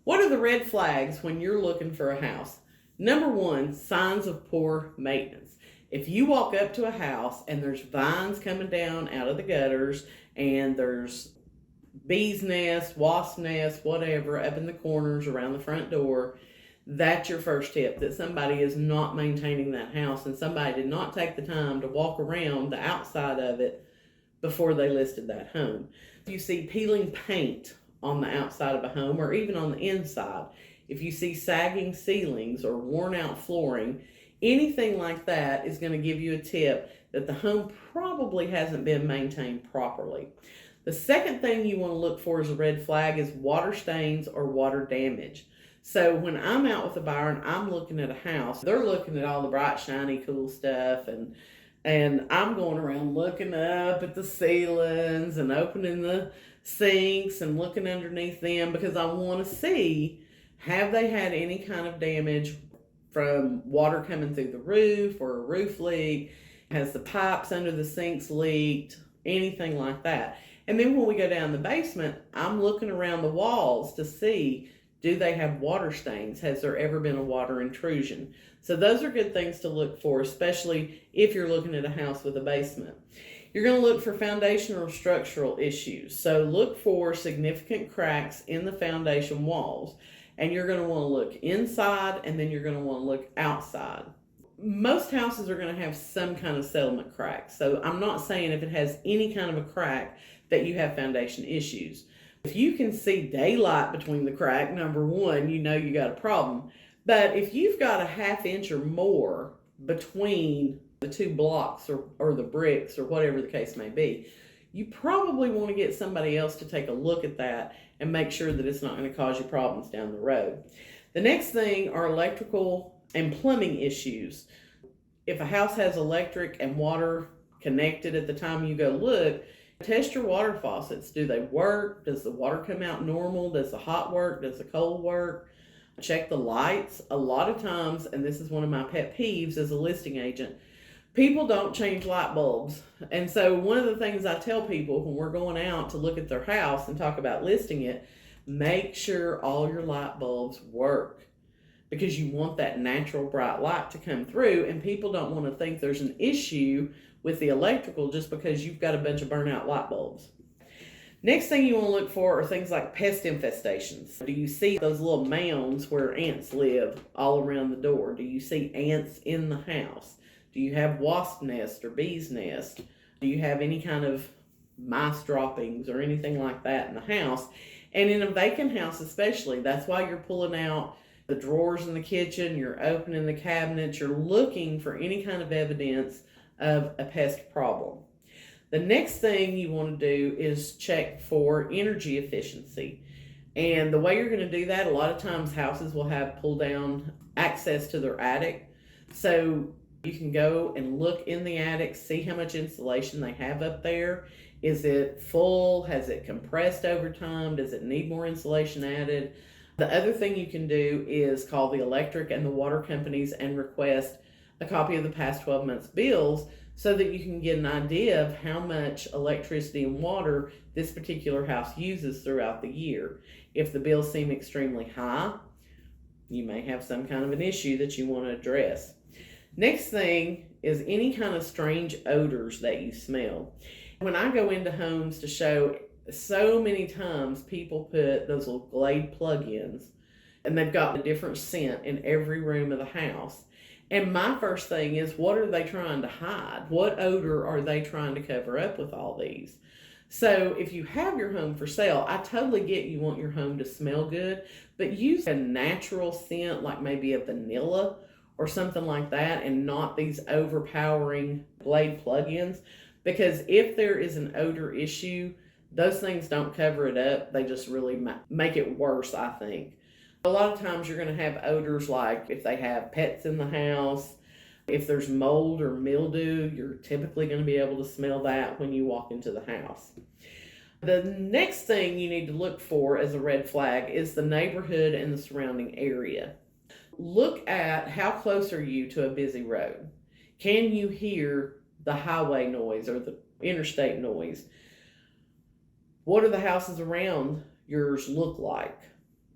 What are the red flags when you're looking for a house? Number one, signs of poor maintenance. If you walk up to a house and there's vines coming down out of the gutters and there's bees' nests, wasp nests, whatever, up in the corners around the front door, that's your first tip that somebody is not maintaining that house and somebody did not take the time to walk around the outside of it before they listed that home. If you see peeling paint on the outside of a home or even on the inside, if you see sagging ceilings or worn out flooring, anything like that is going to give you a tip that the home probably hasn't been maintained properly. The second thing you want to look for as a red flag is water stains or water damage. So when I'm out with a buyer and I'm looking at a house, they're looking at all the bright, shiny, cool stuff, and I'm going around looking up at the ceilings and opening the sinks and looking underneath them because I want to see, have they had any kind of damage from water coming through the roof or a roof leak? Has the pipes under the sinks leaked? Anything like that. And then when we go down the basement, I'm looking around the walls to see, do they have water stains? Has there ever been a water intrusion? So those are good things to look for, especially if you're looking at a house with a basement. You're going to look for foundational or structural issues. So look for significant cracks in the foundation walls. And you're going to want to look inside and then you're going to want to look outside. Most houses are going to have some kind of settlement crack. So I'm not saying if it has any kind of a crack that you have foundation issues. If you can see daylight between the crack, number one, you know you got a problem. But if you've got a half inch or more between the two blocks or the bricks or whatever the case may be, you probably want to get somebody else to take a look at that and make sure that it's not going to cause you problems down the road. The next thing are electrical and plumbing issues. If a house has electric and water connected at the time you go look, test your water faucets. Do they work? Does the water come out normal? Does the hot work? Does the cold work? Check the lights. A lot of times, and this is one of my pet peeves as a listing agent, people don't change light bulbs. And so one of the things I tell people when we're going out to look at their house and talk about listing it, make sure all your light bulbs work, because you want that natural bright light to come through, and people don't want to think there's an issue with the electrical just because you've got a bunch of burnout light bulbs. Next thing you want to look for are things like pest infestations. Do you see those little mounds where ants live all around the door? Do you see ants in the house? Do you have wasp nest or bees nest? Do you have any kind of mice droppings or anything like that in the house? And in a vacant house especially, that's why you're pulling out the drawers in the kitchen, you're opening the cabinets, you're looking for any kind of evidence of a pest problem. The next thing you want to do is check for energy efficiency. And the way you're going to do that, a lot of times houses will have pull down access to their attic. So you can go and look in the attic, see how much insulation they have up there. Is it full? Has it compressed over time? Does it need more insulation added? The other thing you can do is call the electric and the water companies and request a copy of the past 12 months bills so that you can get an idea of how much electricity and water this particular house uses throughout the year. If the bills seem extremely high, you may have some kind of an issue that you want to address. Next thing is any kind of strange odors that you smell. When I go into homes to show, so many times people put those little Glade plug-ins and they've got a different scent in every room of the house. And my first thing is, what are they trying to hide? What odor are they trying to cover up with all these? So if you have your home for sale, I totally get you want your home to smell good, but use a natural scent like maybe a vanilla or something like that, and not these overpowering Glade plug-ins, because if there is an odor issue, those things don't cover it up. They just really make it worse, I think. A lot of times you're going to have odors like if they have pets in the house, if there's mold or mildew, you're typically going to be able to smell that when you walk into the house. The next thing you need to look for as a red flag is the neighborhood and the surrounding area. Look at how close are you to a busy road. Can you hear the highway noise or the interstate noise? What do the houses around yours look like?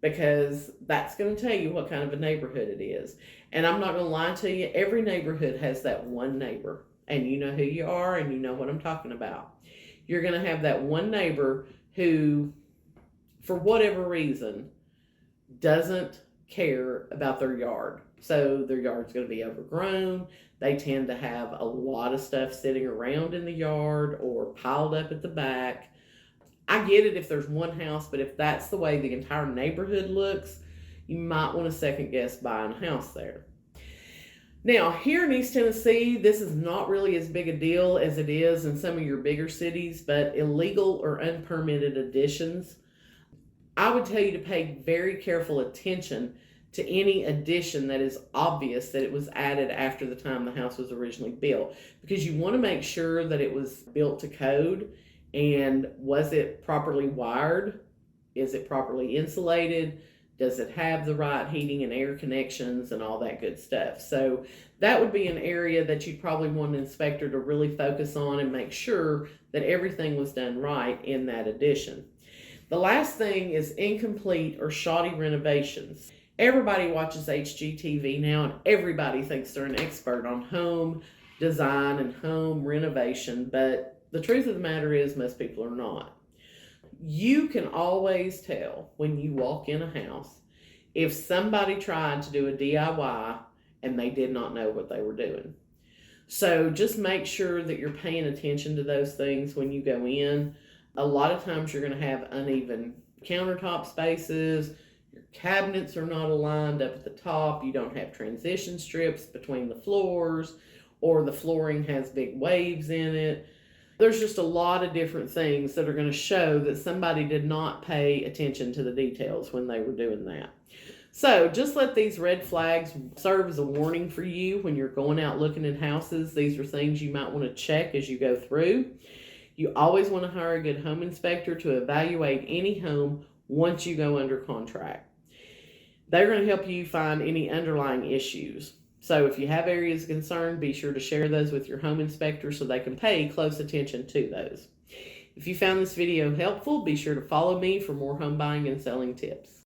because that's going to tell you what kind of a neighborhood it is. And I'm not going to lie to you, every neighborhood has that one neighbor, and you know who you are and you know what I'm talking about. You're going to have that one neighbor who, for whatever reason, doesn't care about their yard. So their yard's going to be overgrown. They tend to have a lot of stuff sitting around in the yard or piled up at the back. I get it if there's one house, but if that's the way the entire neighborhood looks, you might want to second guess buying a house there. Now, here in East Tennessee, this is not really as big a deal as it is in some of your bigger cities, but illegal or unpermitted additions, I would tell you to pay very careful attention to any addition that is obvious that it was added after the time the house was originally built, because you want to make sure that it was built to code. And was it properly wired? Is it properly insulated? Does it have the right heating and air connections and all that good stuff? So that would be an area that you'd probably want an inspector to really focus on and make sure that everything was done right in that addition. The last thing is incomplete or shoddy renovations. Everybody watches HGTV now, and everybody thinks they're an expert on home design and home renovation, but the truth of the matter is most people are not. You can always tell when you walk in a house if somebody tried to do a DIY and they did not know what they were doing. So just make sure that you're paying attention to those things when you go in. A lot of times you're going to have uneven countertop spaces. Your cabinets are not aligned up at the top. You don't have transition strips between the floors, or the flooring has big waves in it. There's just a lot of different things that are going to show that somebody did not pay attention to the details when they were doing that. So just let these red flags serve as a warning for you when you're going out looking at houses. These are things you might want to check as you go through. You always want to hire a good home inspector to evaluate any home once you go under contract. They're going to help you find any underlying issues. So if you have areas of concern, be sure to share those with your home inspector so they can pay close attention to those. If you found this video helpful, be sure to follow me for more home buying and selling tips.